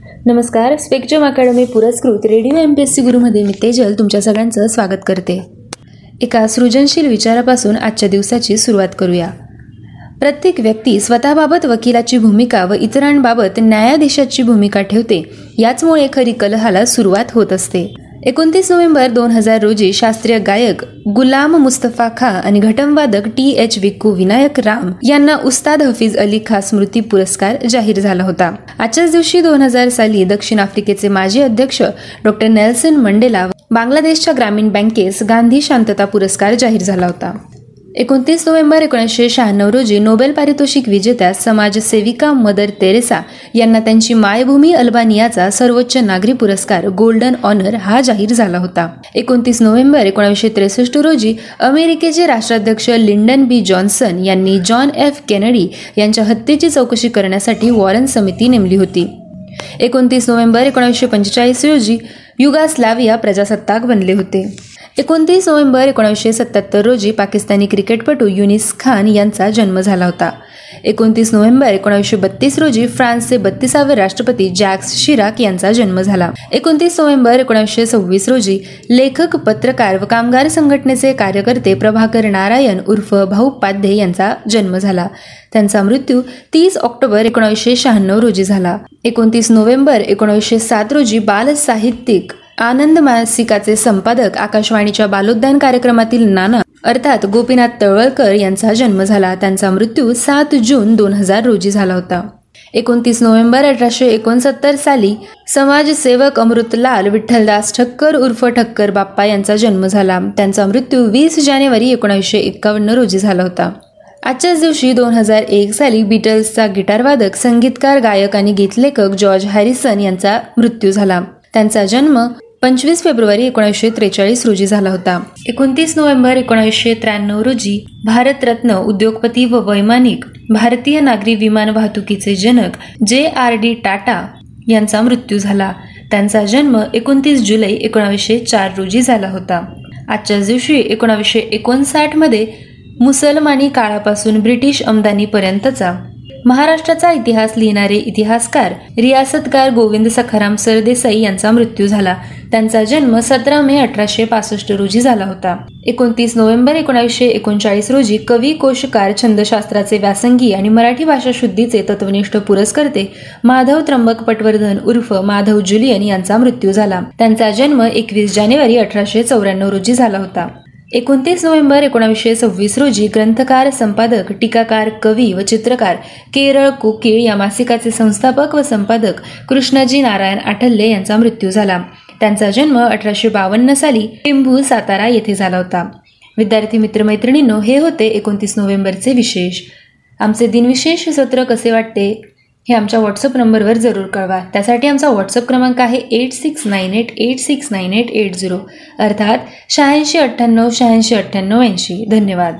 नमस्कार. Spectrum academy पुरस्कृत radio MPSC गुरुमध्ये मी तेजल तुमच्या सगळ्यांचं स्वागत करते. एका सृजनशील विचारापासून आजच्या दिवसाची सुरुवात करूया. प्रत्येक व्यक्ती स्वतःबाबत वकिलाची भूमिका व इतरांबाबत न्यायाधीशाची भूमिका ठेवते. याचमुळे खरी कलहाला सुरुवात होत असते. 29 नोव्हेंबर 2000 रोजी शास्त्रीय गायक गुलाम मुस्तफा खां आणि घटमवादक TH विक्कू विनायक राम यांना उस्ताद हफीज अली खां स्मृती पुरस्कार जाहीर झाला होता. आजच्याच दिवशी 2000 साली दक्षिण आफ्रिकेचे माजी अध्यक्ष डॉ. नेल्सन मंडेला बांगलादेशच्या ग्रामीण बँकेस गांधी शांतता पुरस्कार जाहीर झाला होता. 29 नोव्हेंबर 1996 रोजी नोबेल पारितोषिक विजेत्या समाजसेविका मदर तेरेसा यांना त्यांची मायभूमी अल्बानियाचा सर्वोच्च नागरी पुरस्कार गोल्डन ऑनर हा जाहीर झाला होता. 29 नोव्हेंबर 1963 रोजी अमेरिकेचे राष्ट्राध्यक्ष लिंडन B. जॉन्सन यांनी जॉन F. केनेडी यांच्या हत्येची चौकशी करण्यासाठी वॉरन समिती नेमली होती. 29 नोव्हेंबर 1945 रोजी युगास्लाविया प्रजासत्ताक बनले होते. 29 नोव्हेंबर 1977 रोजी पाकिस्तानी क्रिकेटपटू युनिस खान यांचा जन्म झाला होता. 29 नोव्हेंबर 1932 रोजी फ्रान्सचे 32वे राष्ट्रपती जॅक्स शिराक यांचा जन्म झाला. 29 नोव्हेंबर 1926 रोजी लेखक, पत्रकार व कामगार संघटनेचे कार्यकर्ते प्रभाकर नारायण उर्फ भाऊ पाध्ये यांचा जन्म झाला. त्यांचा मृत्यू 30 ऑक्टोबर 1996 रोजी झाला. 29 नोव्हेंबर 1907 रोजी बालसाहित्यिक आनंद मासिकाचे संपादक, आकाशवाणीच्या बालोद्यान कार्यक्रमातील नाना अर्थात गोपीनाथ तळवलकर यांचा जन्म झाला. त्यांचा मृत्यू 7 जून 2000 रोजी झाला होता. 29 नोव्हेंबर 1869 साली समाजसेवक अमृतलाल विठ्ठलदास ठक्कर उर्फ ठक्कर बाप्पा यांचा जन्म झाला. त्यांचा मृत्यू 20 जानेवारी 1951 रोजी झाला होता. आजच्याच दिवशी 2001 साली बीटल्सचा गिटारवादक, संगीतकार, गायक आणि गीतलेखक जॉर्ज हॅरिसन यांचा मृत्यू झाला. त्यांचा जन्म 25 फेब्रुवारी 1943 रोजी झाला होता. 29 नोव्हेंबर 1993 रोजी भारतरत्न, उद्योगपती व वैमानिक, भारतीय नागरी विमान वाहतुकीचे जनक JRD टाटा यांचा मृत्यू झाला. त्यांचा जन्म 29 जुलै 1904 रोजी झाला होता. आजच्याच दिवशी 1959 मध्ये मुसलमानी काळापासून ब्रिटिश आमदानीपर्यंतचा महाराष्ट्राचा इतिहास लिहिणारे इतिहासकार, रियासतकार गोविंद सखाराम सरदेसाई यांचा मृत्यू झाला. त्यांचा जन्म 17 मे 1865 रोजी झाला होता. 29 नोव्हेंबर 1939 रोजी कवी, कोशकार, छंदशास्त्राचे व्यासंगी आणि मराठी भाषा शुद्धीचे तत्वनिष्ठ पुरस्कर्ते माधव त्र्यंबक पटवर्धन उर्फ माधव जुलियन यांचा मृत्यू झाला. त्यांचा जन्म 21 जानेवारी 1894 रोजी झाला होता. 29 नोव्हेंबर 1926 रोजी ग्रंथकार, संपादक, टीकाकार, कवी व चित्रकार केरळ कोकिळ या मासिकाचे संस्थापक व संपादक कृष्णाजी नारायण आठल्ले यांचा मृत्यू झाला. त्यांचा जन्म 1852 साली टिंभू, सातारा येथे झाला होता. विद्यार्थी मित्रमैत्रिणींनो, हे होते 29 नोव्हेंबरचे विशेष. आमचे दिनविशेष सत्र कसे वाटते हे आमच्या व्हॉट्सअप नंबरवर जरूर कळवा. त्यासाठी आमचा व्हॉट्सअप क्रमांक आहे 8698869880 अर्थात 8698869880. धन्यवाद.